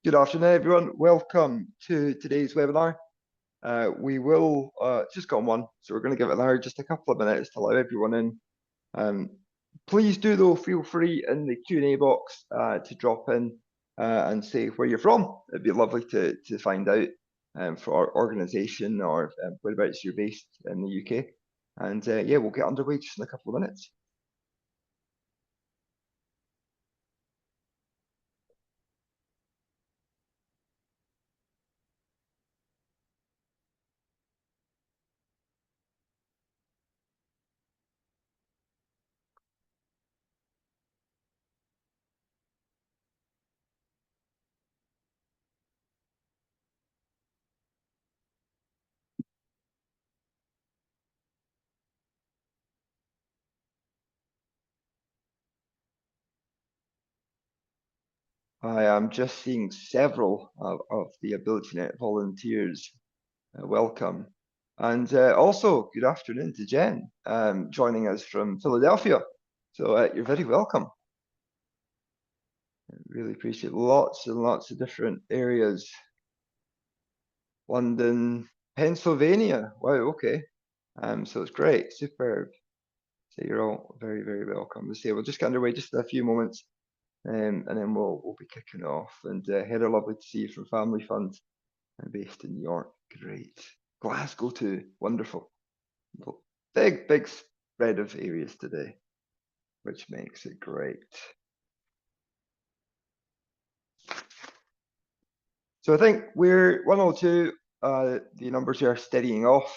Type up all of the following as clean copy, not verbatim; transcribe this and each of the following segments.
Good afternoon, everyone. Welcome to today's webinar. We will just got one, so we're going to give it now just a couple of minutes to allow everyone in. Please do, though, feel free in the Q&A box to drop in and say where you're from. It'd be lovely to find out for our organisation or whereabouts you're based in the UK. And yeah, we'll get underway just in a couple of minutes. I am just seeing several of the AbilityNet volunteers. Welcome. And also, good afternoon to Jen, joining us from Philadelphia. So you're very welcome. I really appreciate lots and lots of different areas. London, Pennsylvania. Wow, okay. So it's great, superb. So you're all very, very welcome. We'll just get underway just in a few moments, and then we'll be kicking off. And Heather, lovely to see you from Family Fund, based in New York. Great. Glasgow too. Wonderful. Big spread of areas today, which makes it great. So I think we're 102. The numbers are steadying off.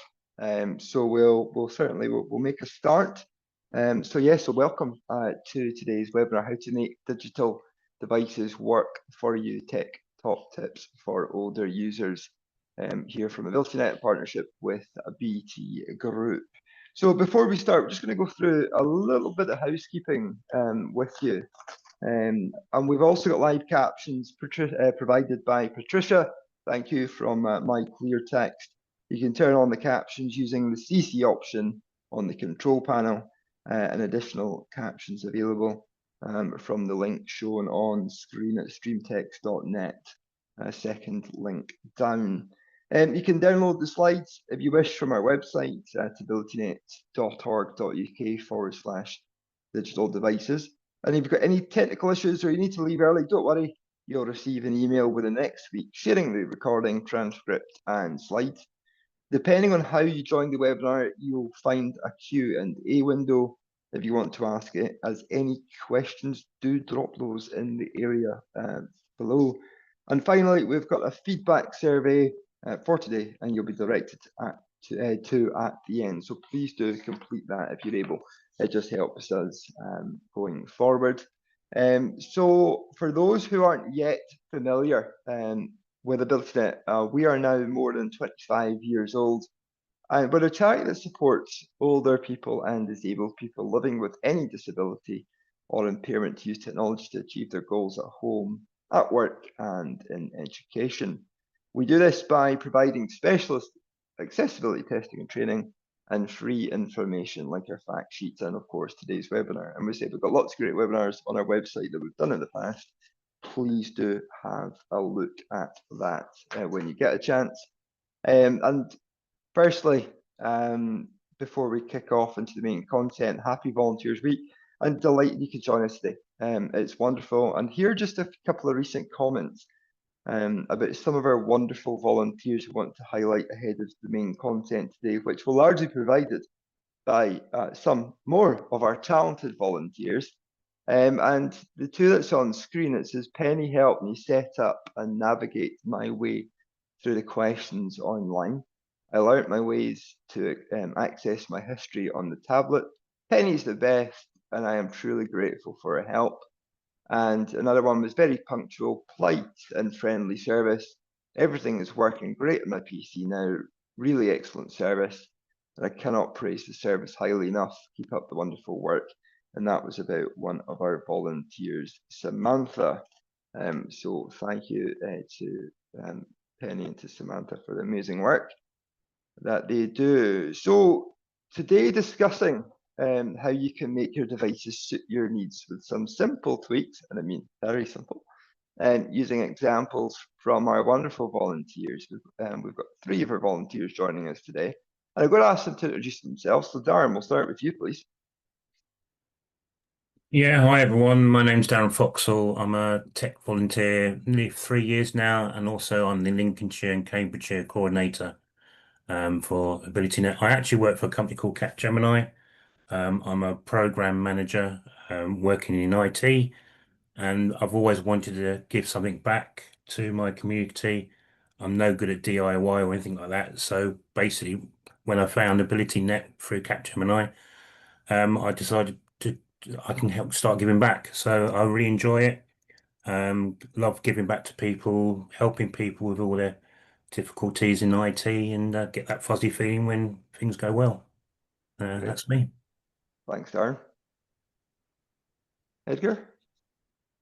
So we'll certainly make a start. So yes, so welcome to today's webinar, how to make digital devices work for you, tech top tips for older users. Here from AbilityNet in partnership with a BT Group. So before we start, we're just going to go through a little bit of housekeeping with you. And we've also got live captions provided by Patricia. Thank you, from My Clear Text. You can turn on the captions using the CC option on the control panel, and additional captions available from the link shown on screen at streamtext.net, second link down. You can download the slides if you wish from our website at abilitynet.org.uk/digital devices. And if you've got any technical issues or you need to leave early, don't worry, you'll receive an email within the next week sharing the recording, transcript and slides. Depending on how you join the webinar, you'll find a Q&A window if you want to ask it. As any questions, do drop those in the area below. And finally, we've got a feedback survey for today, and you'll be directed to at the end. So please do complete that if you're able. It just helps us going forward. So for those who aren't yet familiar with AbilityNet, we are now more than 25 years old, and we're a charity that supports older people and disabled people living with any disability or impairment to use technology to achieve their goals at home, at work and in education. We do this by providing specialist accessibility testing and training and free information like our fact sheets and, of course, today's webinar. And we say we've got lots of great webinars on our website that we've done in the past. Please do have a look at that when you get a chance. And firstly, before we kick off into the main content, happy Volunteers Week. I'm delighted you could join us today. It's wonderful. And here are just a couple of recent comments about some of our wonderful volunteers who want to highlight ahead of the main content today, which will largely be provided by some more of our talented volunteers. And the two that's on screen, it says, Penny helped me set up and navigate my way through the questions online. I learnt my ways to access my history on the tablet. Penny's the best, and I am truly grateful for her help. And another one was very punctual, polite and friendly service. Everything is working great on my PC now. Really excellent service. And I cannot praise the service highly enough. Keep up the wonderful work. And that was about one of our volunteers, Samantha. So thank you to Penny and to Samantha for the amazing work that they do. So today discussing how you can make your devices suit your needs with some simple tweaks, and I mean very simple, and using examples from our wonderful volunteers. We've got 3 of our volunteers joining us today. And I'm going to ask them to introduce themselves. So Darren, we'll start with you, please. Yeah, hi everyone. My name's Darren Foxall. I'm a tech volunteer nearly 3 years now, and also I'm the Lincolnshire and Cambridgeshire coordinator for AbilityNet. I actually work for a company called Capgemini. I'm a program manager working in IT, and I've always wanted to give something back to my community. I'm no good at DIY or anything like that. So basically, when I found AbilityNet through Capgemini, I decided I can help start giving back. So I really enjoy it. Love giving back to people, helping people with all their difficulties in IT, and get that fuzzy feeling when things go well. That's me. Thanks, Darren. Edgar?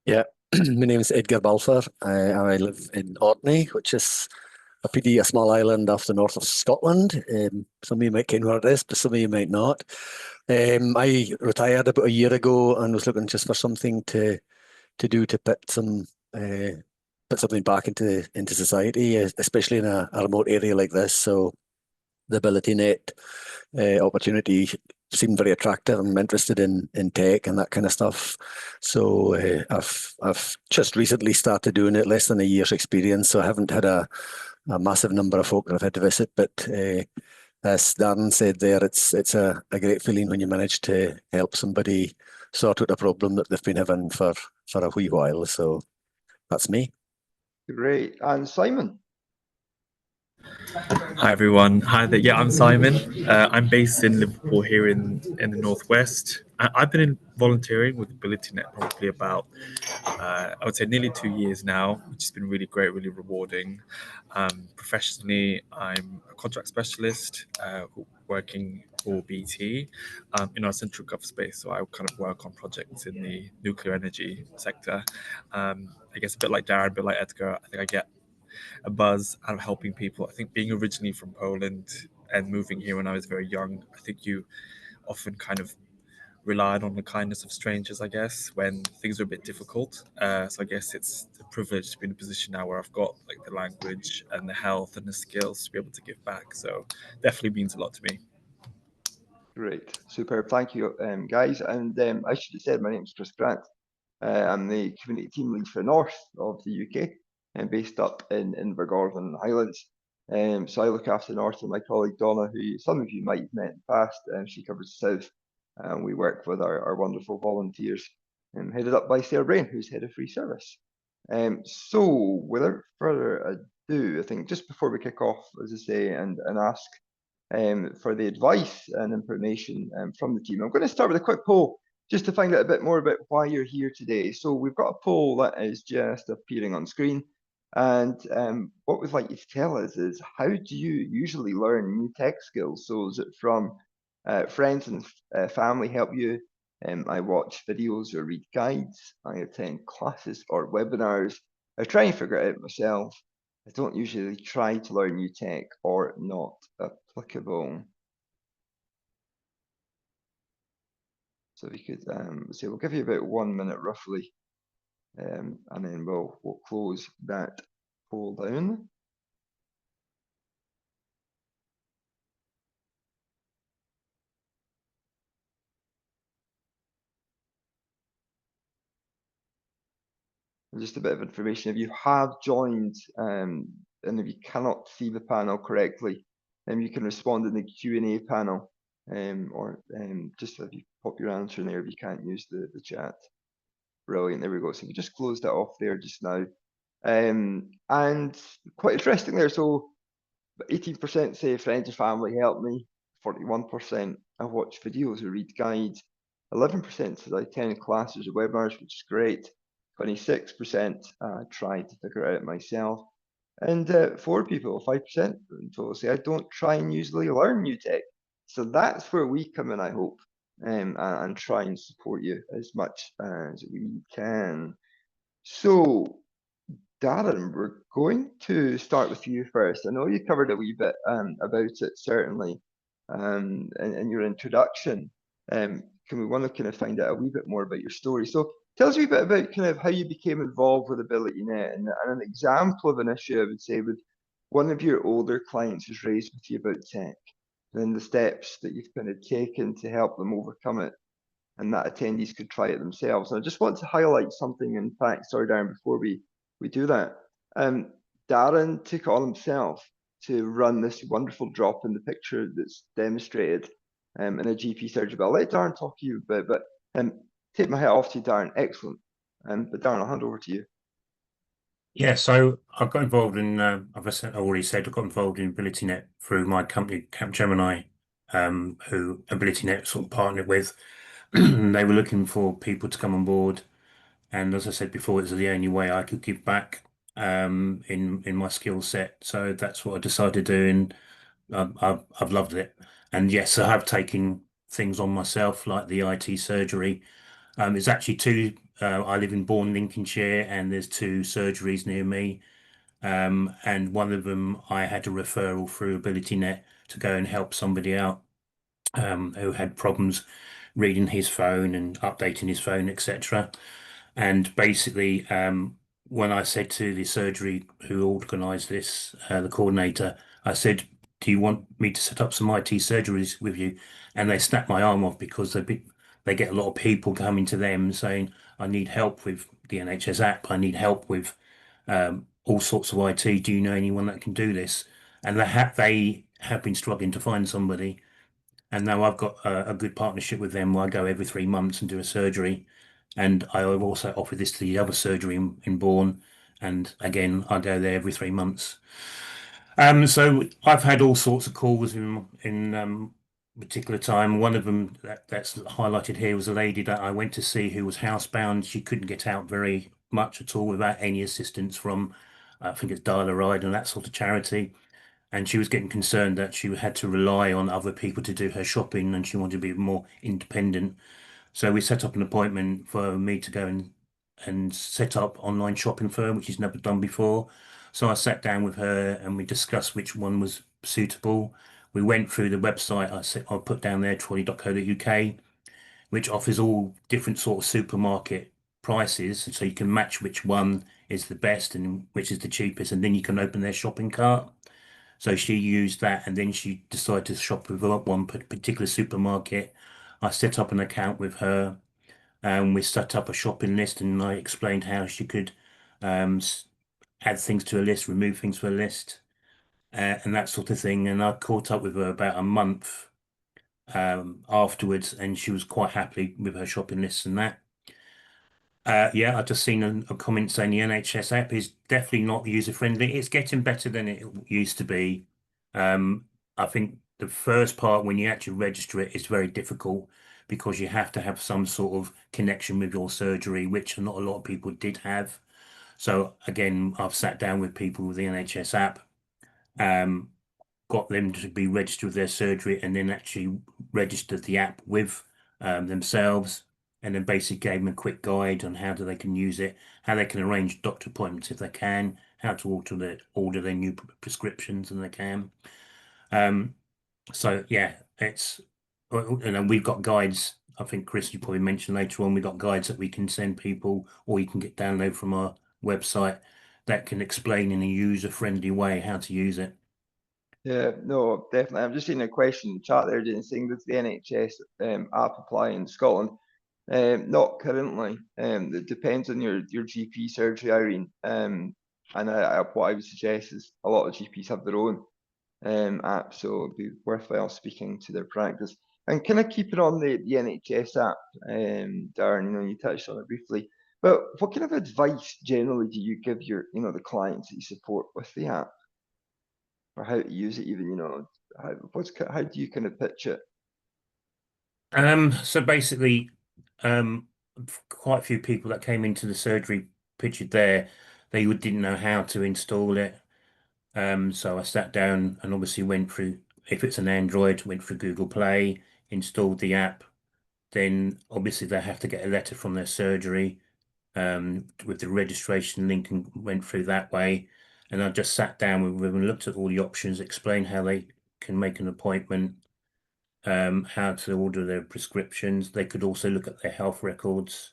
Yeah, my name is Edgar Balfour. I live in Orkney, which is a small island off the north of Scotland. Some of you might ken where it is, but some of you might not. I retired about a year ago and was looking just for something to do to put something back into society, especially in a remote area like this. So the AbilityNet opportunity seemed very attractive. I'm interested in tech and that kind of stuff. So I've just recently started doing it, less than a year's experience. So I haven't had a massive number of folk that I've had to visit, but as Darren said there, it's a great feeling when you manage to help somebody sort out a problem that they've been having for a wee while. So that's me. Great. And Simon? Hi everyone. Hi there. Yeah, I'm Simon. I'm based in Liverpool here in the northwest. I've been volunteering with AbilityNet probably about I would say nearly 2 years now, which has been really great, really rewarding. Professionally, I'm a contract specialist working for BT in our central gov space. So I kind of work on projects in the nuclear energy sector. I guess a bit like Darren, a bit like Edgar. I think I get a buzz out of helping people. I think being originally from Poland and moving here when I was very young, I think you often kind of relied on the kindness of strangers, I guess, when things are a bit difficult. So I guess it's a privilege to be in a position now where I've got like the language and the health and the skills to be able to give back. So definitely means a lot to me. Great. Superb. Thank you, guys. And I should have said my name is Chris Grant. I'm the community team lead for the north of the UK and based up in Invergordon and Highlands. So I look after the north, and my colleague Donna, who some of you might have met in the past, she covers the south. We work with our wonderful volunteers, headed up by Sarah Brain, who's head of free service. So without further ado, I think just before we kick off, as I say, and ask for the advice and information from the team, I'm going to start with a quick poll just to find out a bit more about why you're here today. So we've got a poll that is just appearing on screen. And what we'd like you to tell us is, how do you usually learn new tech skills? So is it from friends and family help you? I watch videos or read guides. I attend classes or webinars. I try and figure it out myself. I don't usually try to learn new tech, or not applicable. So we could say we'll give you about 1 minute roughly, and then we'll close that poll down. And just a bit of information: if you have joined and if you cannot see the panel correctly, then you can respond in the Q&A panel, or just if you pop your answer in there if you can't use the chat. Brilliant, there we go. So we just closed that off there just now. And quite interesting there. So 18% say friends or family help me. 41% I watch videos or read guides. 11% says I attend classes or webinars, which is great. 26% try to figure it out myself. And 4 people, 5% total, say I don't try and usually learn new tech. So that's where we come in, I hope, and try and support you as much as we can. So Darren, we're going to start with you first. I know you covered a wee bit about it, certainly, in your introduction. Can we want to kind of find out a wee bit more about your story? So Tell us a wee bit about kind of how you became involved with AbilityNet, and an example of an issue I would say with one of your older clients has raised with you about tech, then the steps that you've kind of taken to help them overcome it, and that attendees could try it themselves. And I just want to highlight something, in fact, sorry, Darren, before we do that. Darren took it on himself to run this wonderful drop in the picture that's demonstrated in a GP surgery. But I'll let Darren talk to you about it, but take my hat off to you, Darren, excellent. But Darren, I'll hand over to you. Yeah, so I got involved in, I've already said, I got involved in AbilityNet through my company, Capgemini, who AbilityNet sort of partnered with. They were looking for people to come on board. And as I said before, it was the only way I could give back in my skill set. So that's what I decided to do, and I've loved it. And yes, I have taken things on myself, like the IT surgery. It's actually two. I live in Bourne, Lincolnshire, and there's two surgeries near me. And one of them I had a referral through AbilityNet to go and help somebody out who had problems reading his phone and updating his phone, etc. And basically, when I said to the surgery who organised this, the coordinator, I said, "Do you want me to set up some IT surgeries with you?" And they snapped my arm off because they get a lot of people coming to them saying, "I need help with the NHS app. I need help with all sorts of IT. Do you know anyone that can do this?" And they have been struggling to find somebody. And now I've got a good partnership with them where I go every 3 months and do a surgery. And I also offer this to the other surgery in Bourne. And again, I go there every 3 months. So I've had all sorts of calls in particular time. One of them that's highlighted here was a lady that I went to see who was housebound. She couldn't get out very much at all without any assistance from, I think it's Dial a Ride and that sort of charity. And she was getting concerned that she had to rely on other people to do her shopping, and she wanted to be more independent. So we set up an appointment for me to go and set up online shopping for her, which she's never done before. So I sat down with her and we discussed which one was suitable. We went through the website. I put down there trolley.co.uk, which offers all different sort of supermarket prices, so you can match which one is the best and which is the cheapest, and then you can open their shopping cart. So she used that, and then she decided to shop with one particular supermarket. I set up an account with her, and we set up a shopping list, and I explained how she could add things to a list, remove things from a list, and that sort of thing. And I caught up with her about a month afterwards, and she was quite happy with her shopping lists and that. Yeah, I've just seen a comment saying the NHS app is definitely not user friendly. It's getting better than it used to be. I think the first part when you actually register it is very difficult because you have to have some sort of connection with your surgery, which not a lot of people did have. So again, I've sat down with people with the NHS app, got them to be registered with their surgery, and then actually registered the app with themselves, and then basically gave them a quick guide on how they can use it, how they can arrange doctor appointments if they can, how to order their new prescriptions and they can. So yeah, it's we've got guides. I think Chris, you probably mentioned later on, we've got guides that we can send people, or you can get download from our website that can explain in a user-friendly way how to use it. Yeah, no, definitely. I'm just seeing a question in the chat there, Jane, saying does the NHS app apply in Scotland? Not currently. It depends on your GP surgery, Irene. And what I would suggest is a lot of GPs have their own app, so it'd be worthwhile speaking to their practice. And kind of keep it on the NHS app, Darren, you touched on it briefly. But what kind of advice generally do you give your, the clients that you support with the app? Or how to use it even, how do you kind of pitch it? So basically, quite a few people that came into the surgery pictured there, they didn't know how to install it. So I sat down and obviously went through, if it's an Android, went through Google Play, installed the app. Then obviously they have to get a letter from their surgery with the registration link, and went through that way. And I just sat down with them and looked at all the options, explained how they can make an appointment, how to order their prescriptions. They could also look at their health records,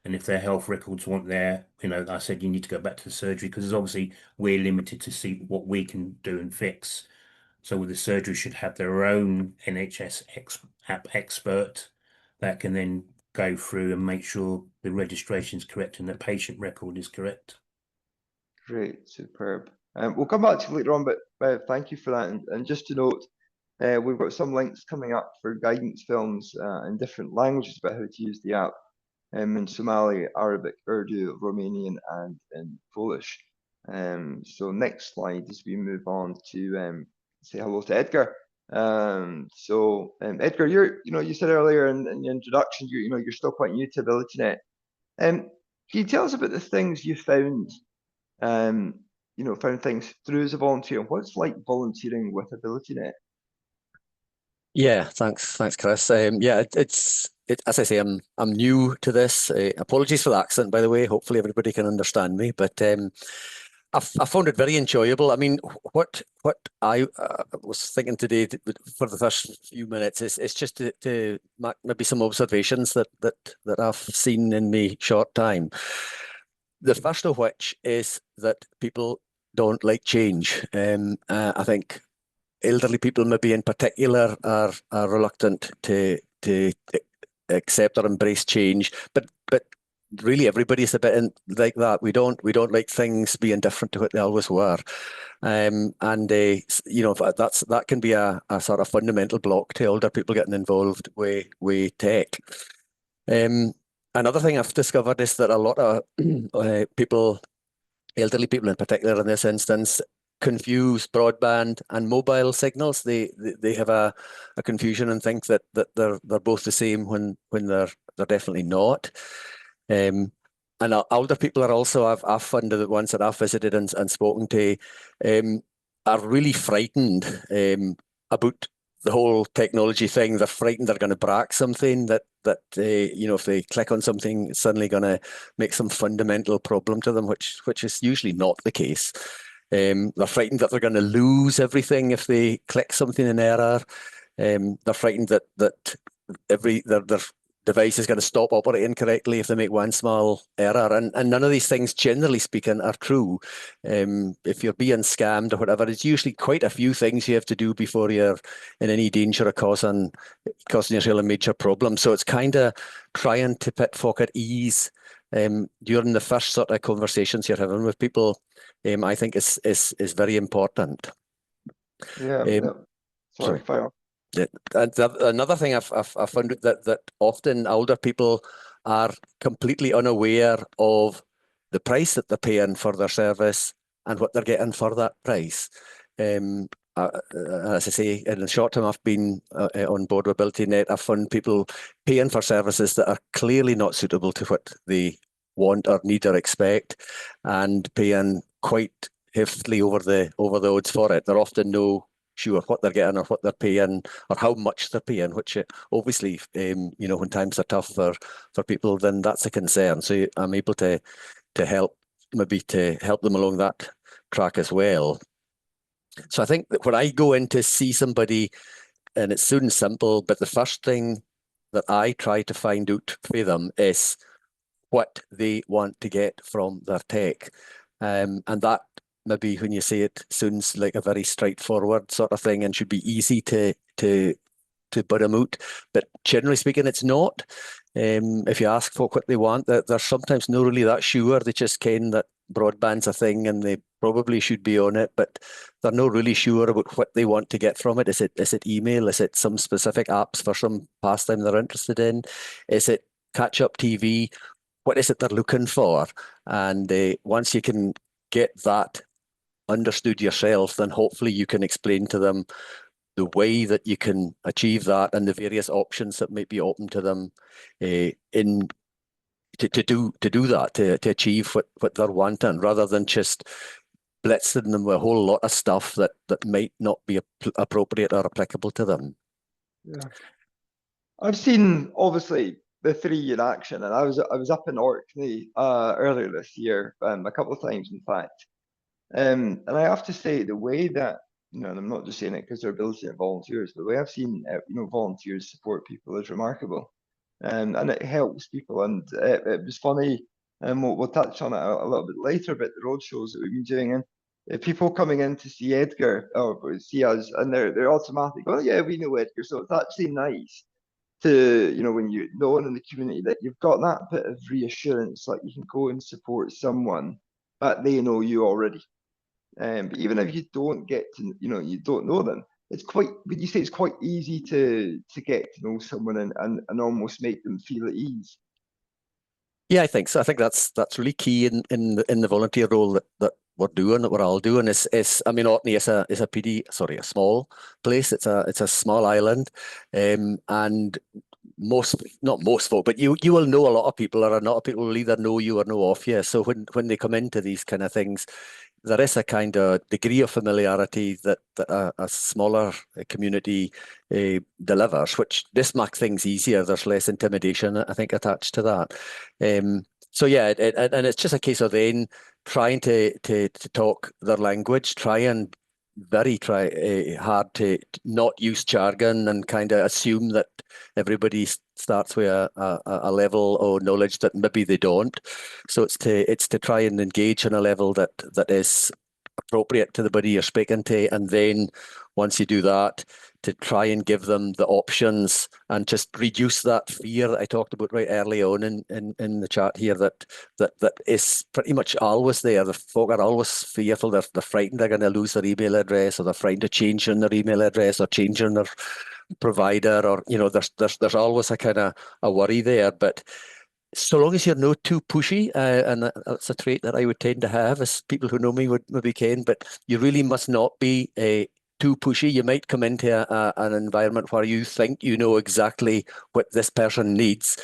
And if their health records weren't there, I said you need to go back to the surgery, because obviously we're limited to see what we can do and fix. So with the surgery should have their own NHS app expert that can then go through and make sure the registration is correct and the patient record is correct. Great, superb. We'll come back to you later on, but thank you for that. And just to note, we've got some links coming up for guidance films in different languages about how to use the app, in Somali, Arabic, Urdu, Romanian, and in Polish. So next slide as we move on to say hello to Edgar. Edgar, you said earlier in the introduction, you're still quite new to AbilityNet. Can you tell us about the things you found? Found things through as a volunteer. What's like volunteering with AbilityNet? Yeah, thanks, Chris. Yeah, it's as I say, I'm new to this. Apologies for the accent, by the way. Hopefully everybody can understand me. But I found it very enjoyable. I mean, what I was thinking today for the first few minutes is just to maybe some observations that I've seen in my short time. The first of which is that people don't like change. I think elderly people maybe in particular are reluctant to accept or embrace change, but really everybody's a bit like that. We don't like things being different to what they always were, and that can be a sort of fundamental block to older people getting involved with tech. Another thing I've discovered is that a lot of people, elderly people in particular in this instance, confuse broadband and mobile signals. They have a confusion and think that they're both the same when they're definitely not. And older people are also, I've found the ones that I've visited and spoken to, are really frightened about the whole technology thing. They're frightened they're going to break something, that if they click on something, it's suddenly going to make some fundamental problem to them, which is usually not the case. They're frightened that they're going to lose everything if they click something in error. They're frightened that their device is going to stop operating correctly if they make one small error. And none of these things, generally speaking, are true. If you're being scammed or whatever, it's usually quite a few things you have to do before you're in any danger of causing yourself a major problem. So it's kind of trying to put folk at ease during the first sort of conversations you're having with people. I think is very important. Yeah. Sorry, fire on. Another thing I've found that often older people are completely unaware of the price that they're paying for their service and what they're getting for that price. As I say, in the short time I've been on board with AbilityNet, I've found people paying for services that are clearly not suitable to what they want or need or expect, and paying quite heavily over the odds for it. They're often no sure what they're getting or what they're paying or how much they're paying, which obviously, when times are tough for people, then that's a concern. So I'm able to help them along that track as well. So I think that when I go in to see somebody, and it's soon simple, but the first thing that I try to find out for them is what they want to get from their tech. And that, maybe when you say it, sounds like a very straightforward sort of thing and should be easy to put them out. But generally speaking, it's not. If you ask folk what they want, they're sometimes not really that sure. They just ken that broadband's a thing and they probably should be on it, but they're not really sure about what they want to get from it. Is it email? Is it some specific apps for some pastime they're interested in? Is it catch-up TV? What is it they're looking for? And once you can get that understood yourself, then hopefully you can explain to them the way that you can achieve that and the various options that might be open to them to do that, to achieve what they're wanting, rather than just blitzing them with a whole lot of stuff that might not be appropriate or applicable to them. Yeah, I've seen obviously the 3 in action, and I was up in Orkney earlier this year, a couple of times in fact. And I have to say, the way that, and I'm not just saying it because they're AbilityNet volunteers, but the way I've seen volunteers support people is remarkable. and it helps people. And it was funny, and we'll touch on it a little bit later about the road shows that we've been doing. And people coming in to see Edgar or see us, and they're automatically, oh yeah, we know Edgar. So it's actually nice to, when you know in the community that you've got that bit of reassurance, like you can go and support someone, but they know you already. But even if you don't get to, you don't know them, it's quite, would you say it's quite easy to get to know someone and almost make them feel at ease? Yeah, I think so. I think that's really key in the volunteer role that we're doing, that we're all doing. Is I mean, Orkney is a a small place. It's a small island, and not most folk, but you will know a lot of people, or a lot of people will either know you or know of you. So when they come into these kind of things, there is a kind of degree of familiarity that a smaller community delivers, which this makes things easier. There's less intimidation, I think, attached to that. So yeah, and it's just a case of then trying to talk their language, try hard to not use jargon and kind of assume that everybody starts with a level of knowledge that maybe they don't. So it's to try and engage on a level that is appropriate to the buddy you're speaking to, and then once you do that, to try and give them the options and just reduce that fear that I talked about right early on in the chat here, that is pretty much always there. The folk are always fearful. They're frightened they're going to lose their email address, or they're frightened to change on their email address or change on their provider, or there's always a kind of a worry there. But so long as you're not too pushy, and that's a trait that I would tend to have, as people who know me would maybe ken, but you really must not be too pushy. You might come into an environment where you think you know exactly what this person needs,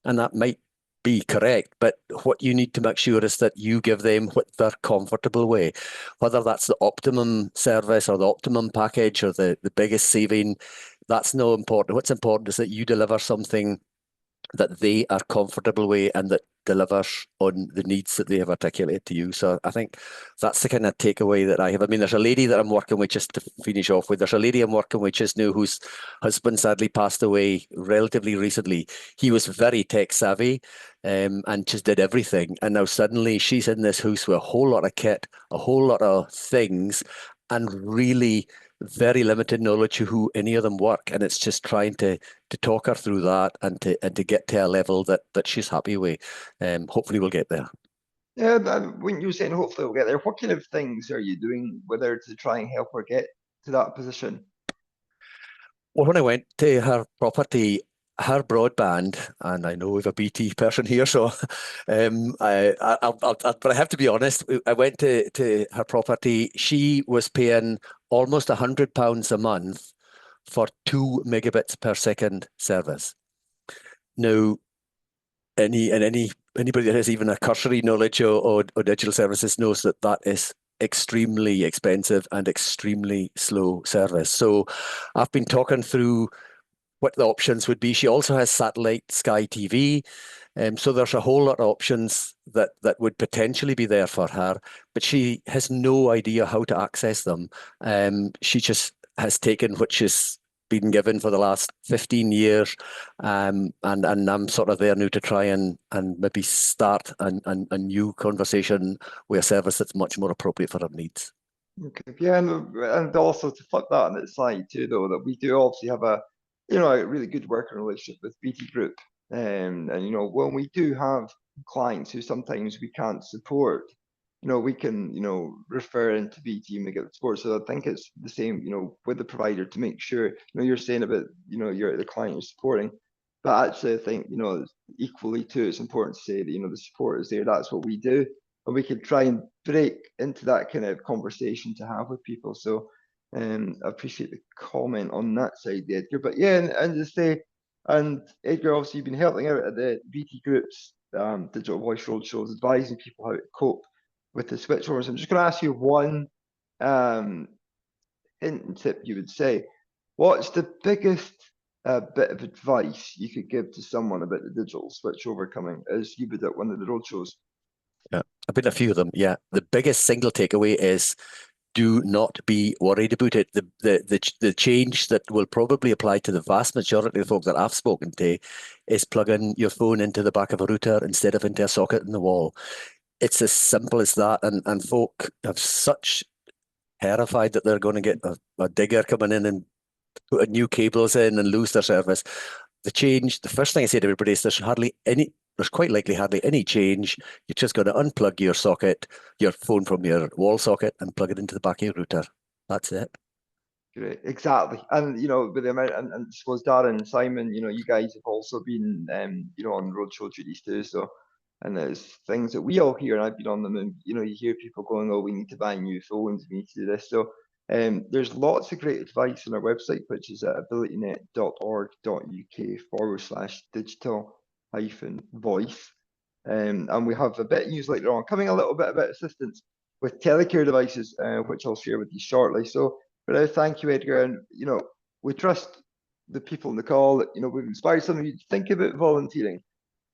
and that might be correct, but what you need to make sure is that you give them what they're comfortable with, whether that's the optimum service or the optimum package or the biggest saving. That's no important. What's important is that you deliver something that they are comfortable with and that delivers on the needs that they have articulated to you. So I think that's the kind of takeaway that I have. I mean, there's a lady that I'm working with, just to finish off with, there's a lady I'm working with just now whose husband sadly passed away relatively recently. He was very tech savvy and just did everything. And now suddenly she's in this house with a whole lot of kit, a whole lot of things, and really very limited knowledge of who any of them work. And it's just trying to talk her through that and to get to a level that she's happy with. Hopefully we'll get there. Yeah, when you were saying hopefully we'll get there, what kind of things are you doing with her to try and help her get to that position? Well, when I went to her property, her broadband, and I know we've a BT person here, so but I have to be honest. I went to her property. She was paying almost £100 a month for 2 megabits per second service. Now, anybody that has even a cursory knowledge of digital services knows that is extremely expensive and extremely slow service. So I've been talking through what the options would be. She also has satellite Sky TV. So there's a whole lot of options that would potentially be there for her, but she has no idea how to access them. She just has taken what she's been given for the last 15 years, and I'm sort of there now to try and maybe start a new conversation with a service that's much more appropriate for her needs. Okay. Yeah, and also to flip that on its side too, though, that we do obviously have a really good working relationship with BT Group, and when we do have clients who sometimes we can't support, we can refer into BT and we get the support. So I think it's the same with the provider, to make sure you're saying about you're the client you're supporting, but actually I think equally too it's important to say that the support is there. That's what we do, and we can try and break into that kind of conversation to have with people. So I appreciate the comment on that side, Edgar. But yeah, and to say, and Edgar, obviously you've been helping out at the BT Group's Digital Voice Roadshows, advising people how to cope with the switchovers. I'm just going to ask you one hint and tip you would say. What's the biggest bit of advice you could give to someone about the digital switchover coming, as you would at one of the roadshows? Yeah, I've been a few of them. Yeah, the biggest single takeaway is do not be worried about it. The change that will probably apply to the vast majority of the folks that I've spoken to is plugging your phone into the back of a router instead of into a socket in the wall. It's as simple as that, and folk have such terrified that they're going to get a digger coming in and put new cables in and lose their service. The first thing I say to everybody is there's quite likely hardly any change. You're just going to unplug your phone from your wall socket and plug it into the back of your router. That's it. Great, exactly. And with the amount, and I suppose Darren and Simon, you guys have also been on roadshow duties too. So, and there's things that we all hear, and I've been on them, and you hear people going, "Oh, we need to buy new phones, we need to do this." So, there's lots of great advice on our website, which is at abilitynet.org.uk/digital-voice. And we have a bit of news later on, coming a little bit about assistance with telecare devices, which I'll share with you shortly. So, but thank you, Edgar. And we trust the people in the call that we've inspired some of you to think about volunteering.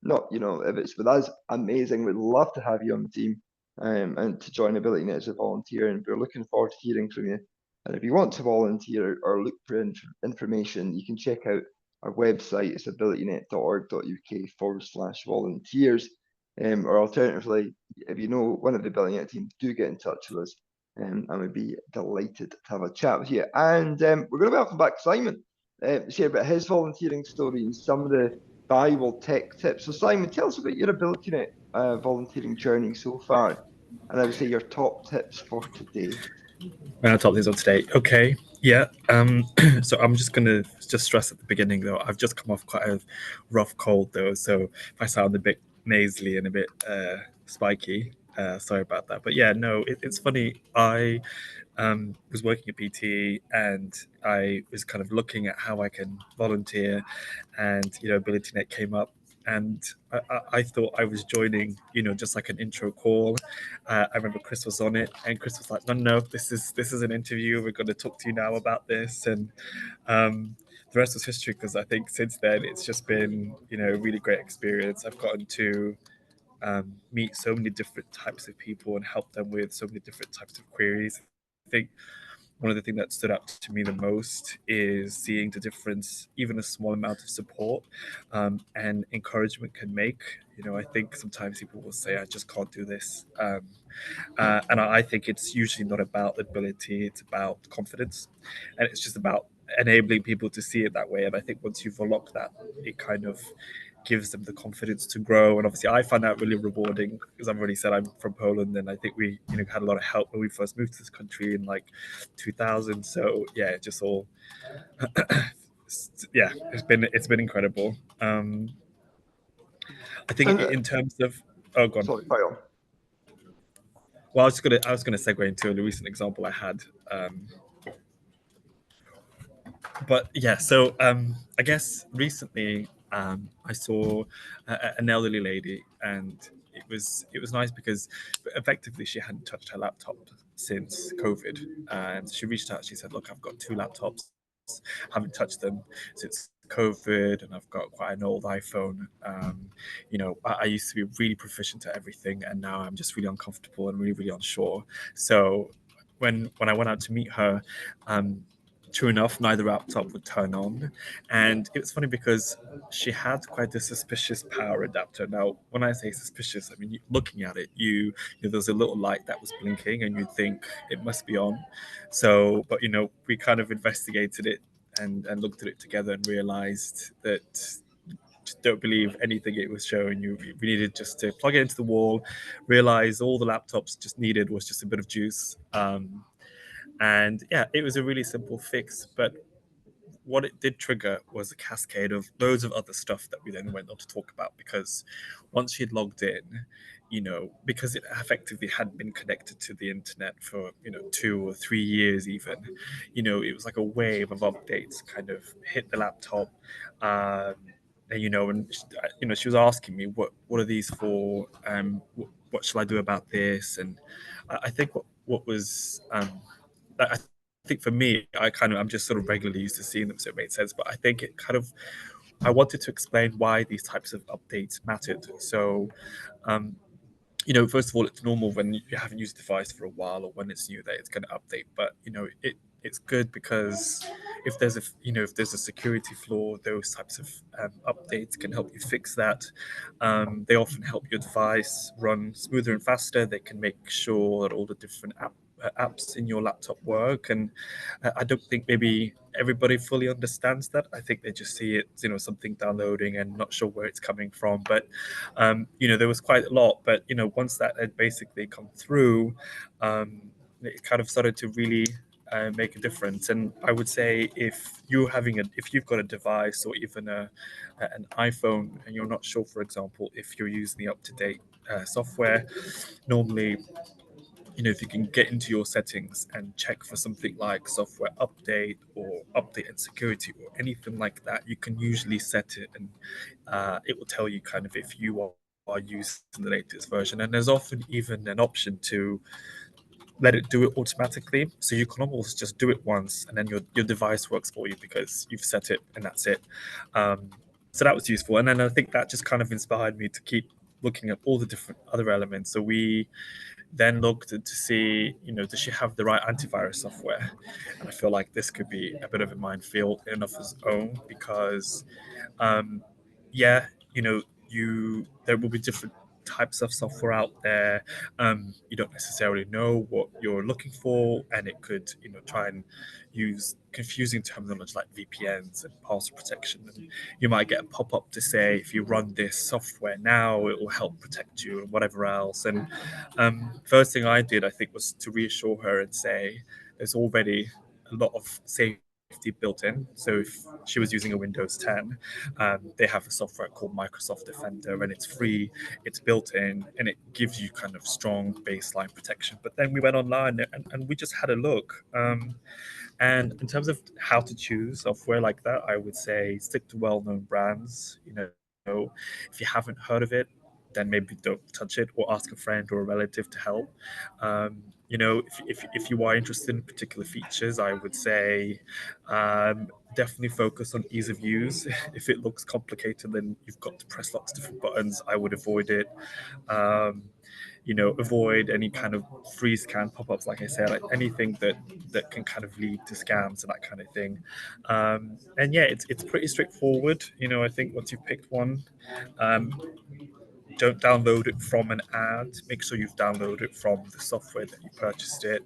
Not if it's with us, amazing. We'd love to have you on the team, and to join AbilityNet as a volunteer. And we're looking forward to hearing from you. And if you want to volunteer or look for information, you can check out our website. It's abilitynet.org.uk/volunteers. Or alternatively, if you know one of the AbilityNet team, do get in touch with us. And we'd be delighted to have a chat with you. And we're going to welcome back Simon to share about his volunteering story and some of the valuable tech tips. So Simon, tell us about your AbilityNet volunteering journey so far, and I would say your top tips for today. Top things on today. Okay, yeah. So I'm just gonna stress at the beginning though. I've just come off quite a rough cold though, so if I sound a bit nasally and a bit spiky, sorry about that. But yeah, no, it's funny. I was working at BT and I was kind of looking at how I can volunteer, and AbilityNet came up. And I thought I was joining, just like an intro call. I remember Chris was on it, and Chris was like, "No, this is an interview. We're going to talk to you now about this." And the rest was history, because I think since then it's just been, a really great experience. I've gotten to meet so many different types of people and help them with so many different types of queries. I think one of the things that stood out to me the most is seeing the difference even a small amount of support and encouragement can make. I think sometimes people will say, "I just can't do this." And I think it's usually not about ability, it's about confidence. And it's just about enabling people to see it that way. And I think once you've unlocked that, it kind of gives them the confidence to grow. And obviously I find that really rewarding, because I've already said I'm from Poland, and I think we had a lot of help when we first moved to this country in like 2000. So yeah, it just all yeah, it's been incredible. I think in terms of go on. Sorry, fire on. Well, I was gonna segue into a recent example I had. But yeah, so I guess recently I saw an elderly lady, and it was nice because effectively she hadn't touched her laptop since COVID, and she reached out. She said, "Look, I've got 2 laptops, haven't touched them since COVID, and I've got quite an old iPhone. I used to be really proficient at everything, and now I'm just really uncomfortable and really, really unsure." So when I went out to meet her, true enough, neither laptop would turn on. And it was funny because she had quite a suspicious power adapter. Now, when I say suspicious, I mean, looking at it, there's a little light that was blinking and you'd think it must be on. So, but, we kind of investigated it and looked at it together and realized that just don't believe anything it was showing you. We needed just to plug it into the wall, realize all the laptops just needed was just a bit of juice. And yeah, it was a really simple fix, but what it did trigger was a cascade of loads of other stuff that we then went on to talk about, because once she had logged in, because it effectively had been connected to the internet for 2 or 3 years even, it was like a wave of updates kind of hit the laptop. And she was asking me, what are these for? What shall I do about this? And I think what was I think for me, I'm just sort of regularly used to seeing them, so it made sense. But I think I wanted to explain why these types of updates mattered. So first of all, it's normal when you haven't used the device for a while or when it's new that it's going to update. But it's good because if there's a security flaw, those types of updates can help you fix that. They often help your device run smoother and faster. They can make sure that all the different apps in your laptop work, and I don't think maybe everybody fully understands that. I think they just see it, something downloading and not sure where it's coming from. But there was quite a lot. But once that had basically come through, it kind of started to really make a difference. And I would say if you've got a device or even an iPhone and you're not sure, for example, if you're using the up-to-date software, normally, if you can get into your settings and check for something like software update or update and security or anything like that, you can usually set it, and it will tell you kind of if you are using the latest version. And there's often even an option to let it do it automatically, so you can almost just do it once and then your device works for you because you've set it and that's it. So that was useful, and then I think that just kind of inspired me to keep looking at all the different other elements. So we then looked to see, does she have the right antivirus software? And I feel like this could be a bit of a minefield in and of its own because, yeah, there will be different types of software out there. You don't necessarily know what you're looking for, and it could, try and use confusing terminology like VPNs and password protection. And you might get a pop-up to say, if you run this software now, it will help protect you and whatever else. And first thing I did, I think, was to reassure her and say, there's already a lot of safety built in. So if she was using a Windows 10, they have a software called Microsoft Defender, and it's free, it's built in, and it gives you kind of strong baseline protection. But then we went online and we just had a look. And in terms of how to choose software like that, I would say stick to well-known brands. If you haven't heard of it, then maybe don't touch it, or ask a friend or a relative to help. If you are interested in particular features, I would say definitely focus on ease of use. If it looks complicated, then you've got to press lots of different buttons, I would avoid it. Avoid any kind of free scan pop-ups, like I said, like anything that can kind of lead to scams and that kind of thing. And yeah, it's pretty straightforward. I think once you've picked one, don't download it from an ad. Make sure you've downloaded it from the software that you purchased it.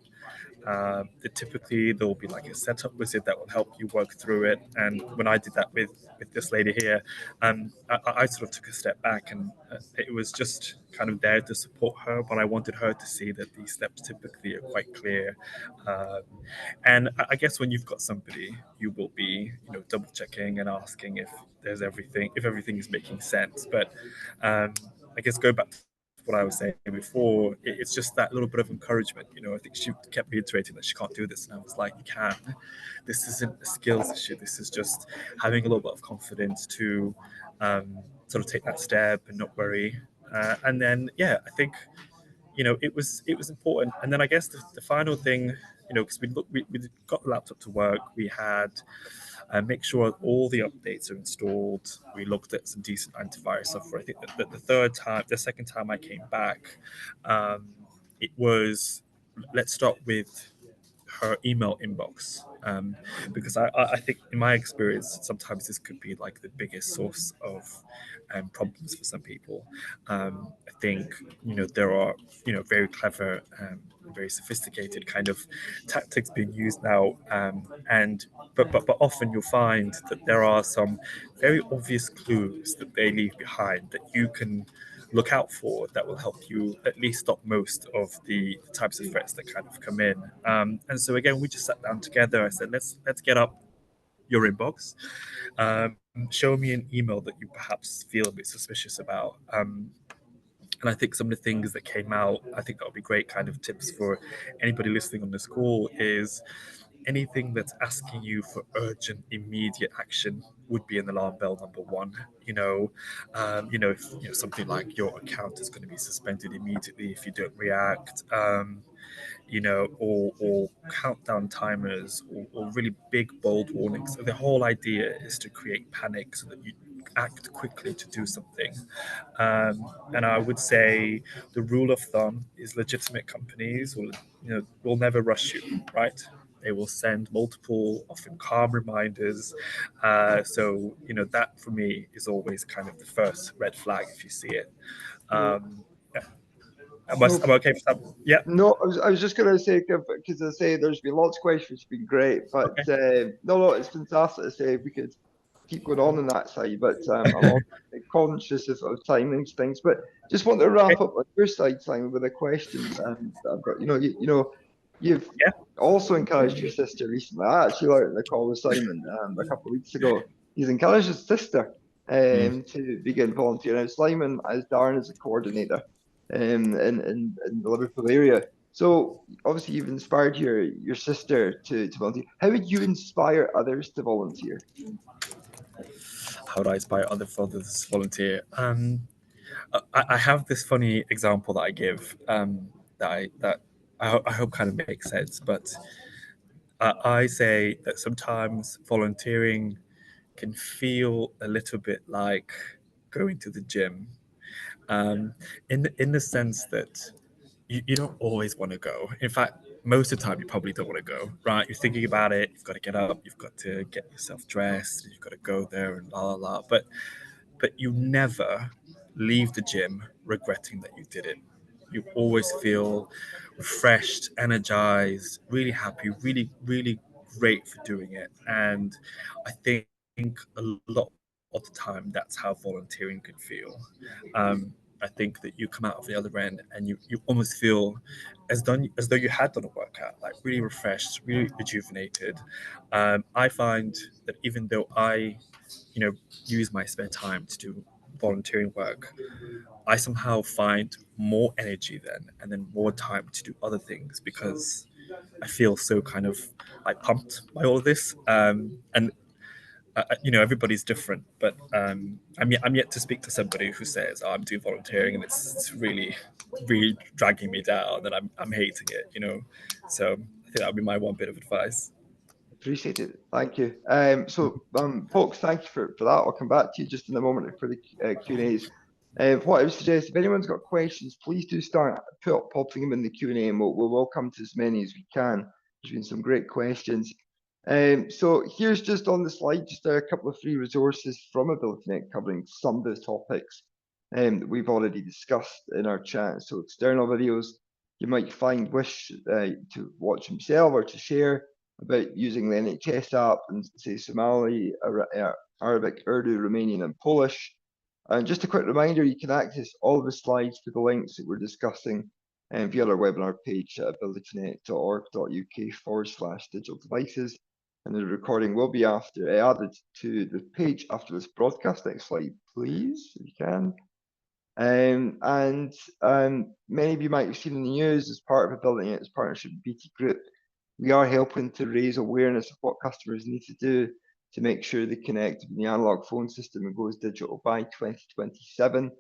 Typically there will be like a setup wizard that will help you work through it. And when I did that with this lady here, I sort of took a step back, and it was just kind of there to support her, but I wanted her to see that these steps typically are quite clear. And I guess when you've got somebody, you will be, double checking and asking if everything is making sense. But I guess go back to what I was saying before, it's just that little bit of encouragement. I think she kept reiterating that she can't do this, and I was like, you can. This isn't a skills issue. This is just having a little bit of confidence to sort of take that step and not worry. And then, yeah, I think it was important. And then I guess the final thing, because we got the laptop to work, we had make sure all the updates are installed. We looked at some decent antivirus software. I think that the second time I came back, it was, let's start with her email inbox, because I think in my experience sometimes this could be like the biggest source of problems for some people. I think there are very clever, very sophisticated kind of tactics being used now, and but often you'll find that there are some very obvious clues that they leave behind that you can look out for, that will help you at least stop most of the types of threats that kind of come in. And so again, we just sat down together. I said, let's get up your inbox. Show me an email that you perhaps feel a bit suspicious about. And I think some of the things that came out, I think that would be great kind of tips for anybody listening on this call, is anything that's asking you for urgent, immediate action would be an alarm bell number one. If something like your account is going to be suspended immediately if you don't react, or countdown timers, or really big bold warnings. So the whole idea is to create panic so that you act quickly to do something. And I would say the rule of thumb is legitimate companies will never rush you, right? They will send multiple, often calm reminders. So that for me is always kind of the first red flag if you see it. Yeah. Am I okay for that? Yeah. No, I was just going to say, because I say there's been lots of questions, been great, but no, it's fantastic to say we could keep going on that side, but I'm also conscious of timings things. But just want to wrap up on your side, Simon, with a question that I've got. You've also encouraged your sister recently. I actually learned in the call with Simon a couple of weeks ago. He's encouraged his sister to begin volunteering. Simon, as Darren, is a coordinator in the Liverpool area. So obviously you've inspired your sister to volunteer. How would you inspire others to volunteer? How do I inspire other fathers to volunteer? I have this funny example that I give that I hope kind of makes sense. But I say that sometimes volunteering can feel a little bit like going to the gym, in the sense that you don't always want to go. In fact, most of the time you probably don't want to go, right? You're thinking about it, you've got to get up, you've got to get yourself dressed, you've got to go there and la la la. But you never leave the gym regretting that you did it. You always feel refreshed, energized, really happy, really, really great for doing it. And I think a lot of the time that's how volunteering can feel. I think that you come out of the other end and you almost feel as though you had done a workout, like really refreshed, really rejuvenated. I find that even though I use my spare time to do volunteering work, I somehow find more energy then and then more time to do other things because I feel so kind of like pumped by all of this. And everybody's different, but I'm yet to speak to somebody who says, "Oh, I'm doing volunteering and it's really, really dragging me down and I'm hating it." So I think that would be my one bit of advice. Appreciate it. Thank you. Folks, thank you for that. I'll come back to you just in a moment for the Q&As. What I would suggest, if anyone's got questions, please do start popping them in the Q&A, and we'll come to as many as we can. There's been some great questions. So here's just on the slide, just a couple of free resources from AbilityNet covering some of the topics that we've already discussed in our chat. So external videos you might wish to watch himself or to share about using the NHS app and say Somali, Arabic, Urdu, Romanian and Polish. And just a quick reminder, you can access all of the slides to the links that we're discussing via our webinar page at abilitynet.org.uk/digital devices. And the recording will be added to the page after this broadcast. Next slide, please, if you can. Many of you might have seen in the news as part of AbilityNet's partnership with BT Group, we are helping to raise awareness of what customers need to do to make sure they connect with the analog phone system and goes digital by 2027.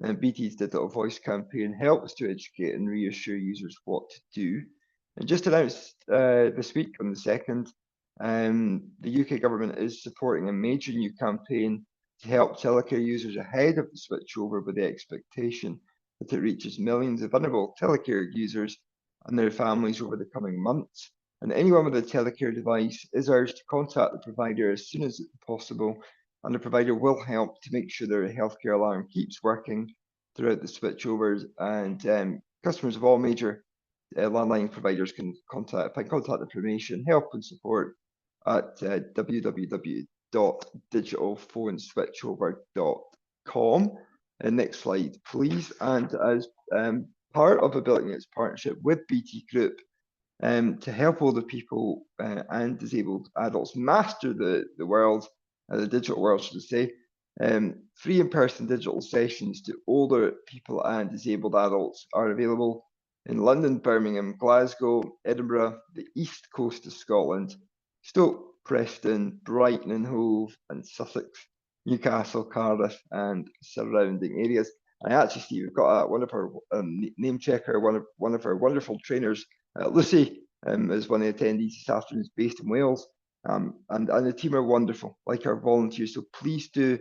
And BT's digital voice campaign helps to educate and reassure users what to do. And just announced this week on the 2nd, the UK government is supporting a major new campaign to help telecare users ahead of the switchover with the expectation that it reaches millions of vulnerable telecare users and their families over the coming months. And anyone with a telecare device is urged to contact the provider as soon as possible, and the provider will help to make sure their healthcare alarm keeps working throughout the switchovers. And customers of all major landline providers can find contact information, help and support at www.digitalphoneswitchover.com. And next slide, please. And as part of AbilityNet's partnership with BT Group, to help older people and disabled adults master the world, the digital world, should I say, free in-person digital sessions to older people and disabled adults are available in London, Birmingham, Glasgow, Edinburgh, the east coast of Scotland, Stoke, Preston, Brighton and Hove, and Sussex, Newcastle, Cardiff, and surrounding areas. I actually see we've got one of our name checker, one of our wonderful trainers, Lucy, is one of the attendees this afternoon, is based in Wales, and the team are wonderful, like our volunteers. So please do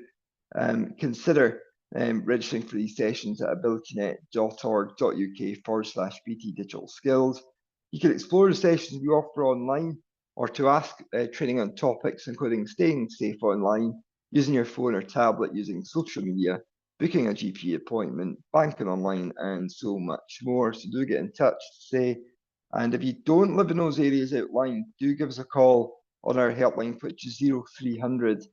consider registering for these sessions at abilitynet.org.uk/BT Digital Skills. You can explore the sessions we offer online, or to ask training on topics including staying safe online, using your phone or tablet, using social media, booking a GP appointment, banking online, and so much more. So do get in touch today. And if you don't live in those areas outlined, do give us a call on our helpline, which is 0300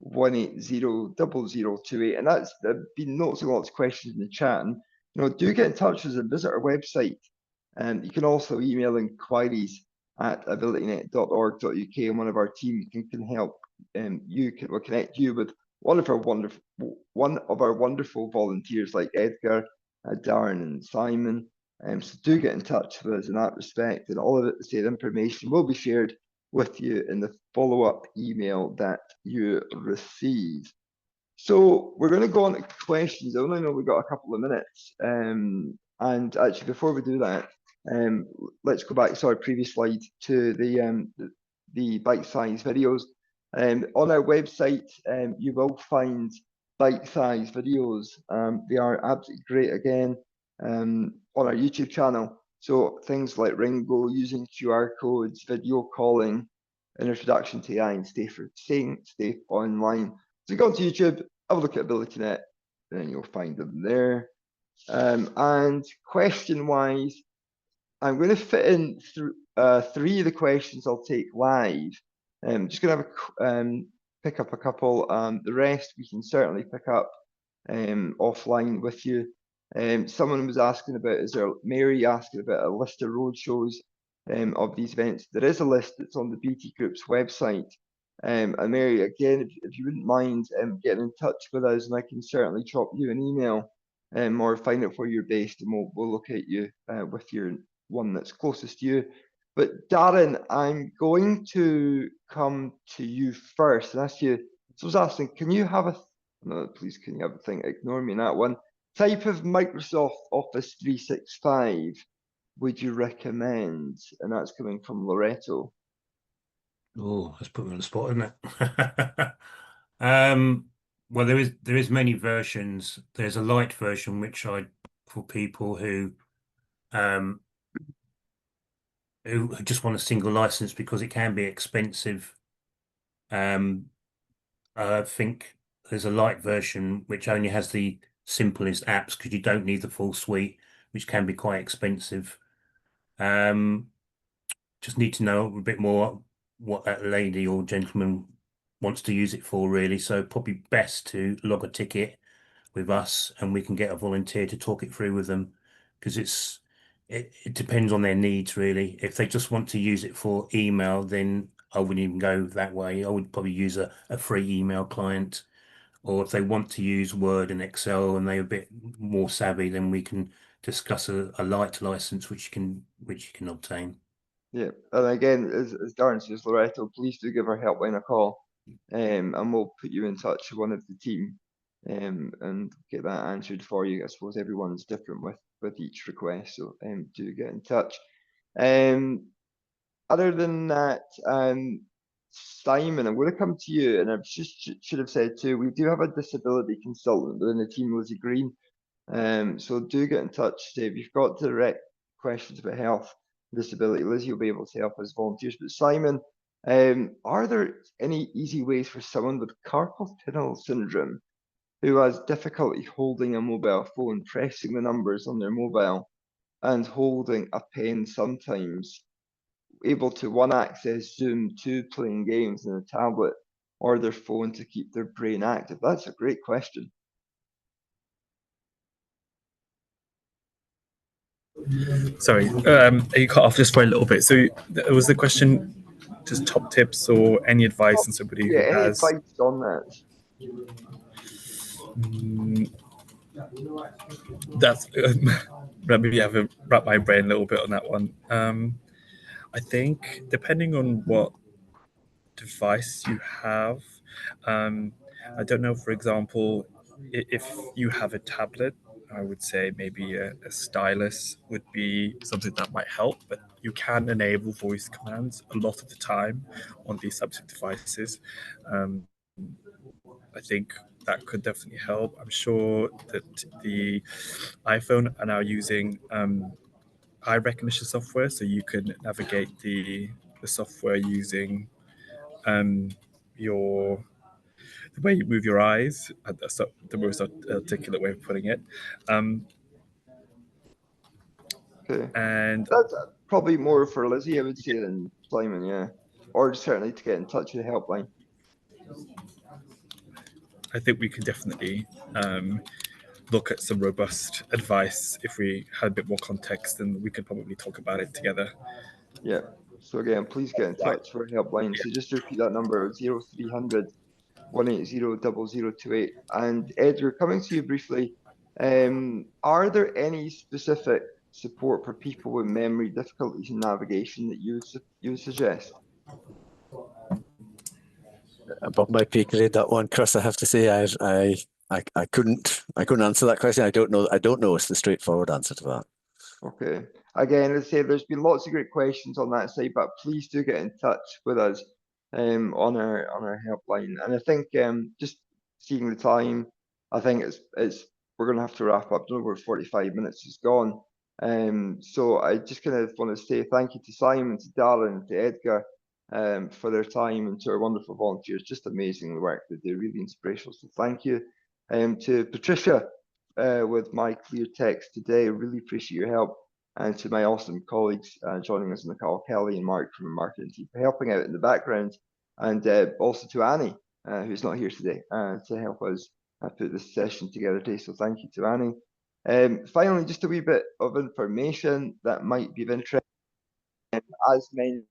180 0028. And that's been noticing lots of questions in the chat. And do get in touch with us and visit our website. And you can also email inquiries at abilitynet.org.uk, and one of our team can help will connect you with one of our wonderful volunteers like Edgar, Darren, and Simon. So do get in touch with us in that respect, and all of the said information will be shared with you in the follow-up email that you receive. So we're going to go on to questions. I only know we've got a couple of minutes, and actually before we do that, let's go back, sorry, previous slide, to the bite-sized videos. On our website, you will find bite-sized videos. They are absolutely great, again, on our YouTube channel. So things like Ringo, using QR codes, video calling, an introduction to AI, and staying safe online. So go onto YouTube, have a look at AbilityNet, and then you'll find them there. And question-wise, I'm going to fit in three of the questions I'll take live. I'm just going to pick up a couple. The rest we can certainly pick up offline with you. Someone was asking about, Mary asking about a list of roadshows of these events. There is a list that's on the BT Group's website. And Mary, again, if you wouldn't mind getting in touch with us, and I can certainly drop you an email or find out where you're based, and we'll locate you with your one that's closest to you. But Darren, I'm going to come to you first and ask you, so I was asking, can you have a, no, please, can you have a thing, ignore me on that one, type of Microsoft Office 365 would you recommend? And that's coming from Loretto. Oh, let's put me on the spot, isn't it? Well, there is many versions. There's a light version which for people who just want a single license because it can be expensive. I think there's a light version which only has the simplest apps because you don't need the full suite, which can be quite expensive. Just need to know a bit more what that lady or gentleman wants to use it for, really. So probably best to log a ticket with us, and we can get a volunteer to talk it through with them, because it depends on their needs, really. If they just want to use it for email, then I wouldn't even go that way. I would probably use a free email client. Or if they want to use Word and Excel and they're a bit more savvy, then we can discuss a light license which you can obtain. Yeah, and again, as Darren says, Loretto, please do give our helpline a call, and we'll put you in touch with one of the team, and get that answered for you. I suppose everyone's different with each request, so do get in touch. Other than that, Simon, I'm going to come to you, and I should have said too, we do have a disability consultant within the team, Lizzie Green. So do get in touch if you've got direct questions about health, disability. Lizzie will be able to help us volunteers. But Simon, are there any easy ways for someone with carpal tunnel syndrome who has difficulty holding a mobile phone, pressing the numbers on their mobile, and holding a pen sometimes, able to one, access Zoom, two, playing games on a tablet or their phone to keep their brain active? That's a great question. Sorry, you cut off just for a little bit. So was the question just top tips or any advice on somebody who any has? advice on that? That's let me have a wrap my brain a little bit on that one. I think depending on what device you have, I don't know. For example, if you have a tablet, I would say maybe a stylus would be something that might help, but you can enable voice commands a lot of the time on these types of devices. I think that could definitely help. I'm sure that the iPhone are now using eye recognition software, so you can navigate the software using the way you move your eyes. That's the most articulate way of putting it. Okay. And That's probably more for Lizzie, I would say, than Simon, yeah. Or certainly to get in touch with the helpline. I think we can definitely look at some robust advice if we had a bit more context, and we could probably talk about it together. Yeah. So again, please get in touch for a helpline. So just to repeat that number, 0300 180 0028. And Edgar, coming to you briefly, are there any specific support for people with memory difficulties and navigation that you would suggest? Above my pay grade, that one, Chris. I have to say, I couldn't answer that question. I don't know. It's the straightforward answer to that. Okay. Again, as I say, there's been lots of great questions on that side, but please do get in touch with us on our helpline. And I think just seeing the time, I think it's we're gonna have to wrap up. Over 45 minutes is gone. So I just kind of want to say thank you to Simon, to Darren, to Edgar for their time, and to our wonderful volunteers. Just amazing the work they do, really inspirational. So thank you. To Patricia with my clear text today, really appreciate your help. And to my awesome colleagues joining us, Nicole Kelly and Mark from the marketing team for helping out in the background. And also to Annie, who's not here today, to help us put this session together today. So thank you to Annie. Finally, just a wee bit of information that might be of interest. As mentioned,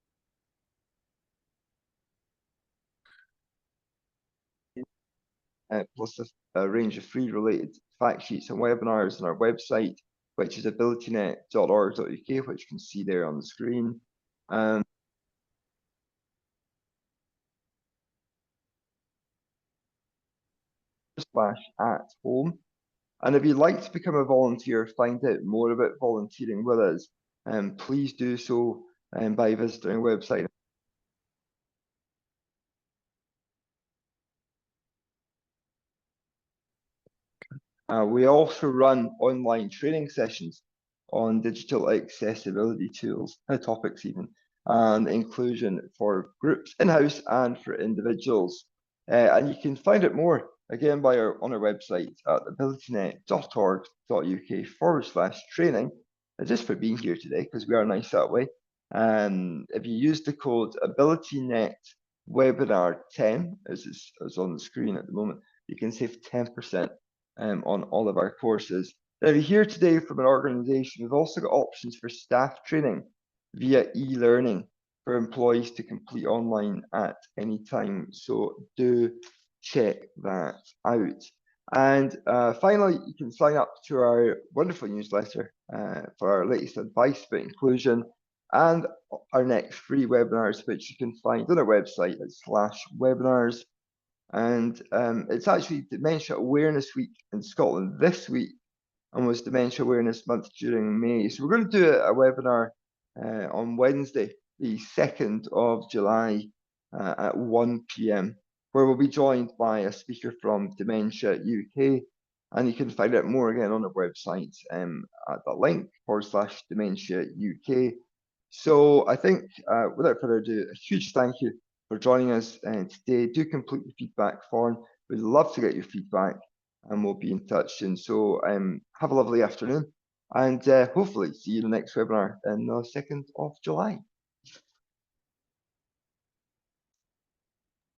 plus a range of free related fact sheets and webinars on our website, which is abilitynet.org.uk, which you can see there on the screen. /@home. And if you'd like to become a volunteer, find out more about volunteering with us, please do so by visiting our website. We also run online training sessions on digital accessibility tools, topics even, and inclusion for groups in-house and for individuals. And you can find out more again on our website at abilitynet.org.uk/training. Just for being here today, because we are nice that way. If you use the code AbilityNet Webinar 10, as is on the screen at the moment, you can save 10% on all of our courses. Now, if you're here today from an organization, we've also got options for staff training via e-learning for employees to complete online at any time. So do check that out. And finally, you can sign up to our wonderful newsletter for our latest advice about inclusion and our next free webinars, which you can find on our website at /webinars. And it's actually Dementia Awareness Week in Scotland this week, and was Dementia Awareness Month during May. So we're going to do a webinar on Wednesday, the 2nd of July at 1 p.m, where we'll be joined by a speaker from Dementia UK. And you can find out more again on our website at the link /Dementia UK. So I think without further ado, a huge thank you for joining us today. Do complete the feedback form. We'd love to get your feedback, and we'll be in touch soon. So have a lovely afternoon, and hopefully see you in the next webinar on the 2nd of July.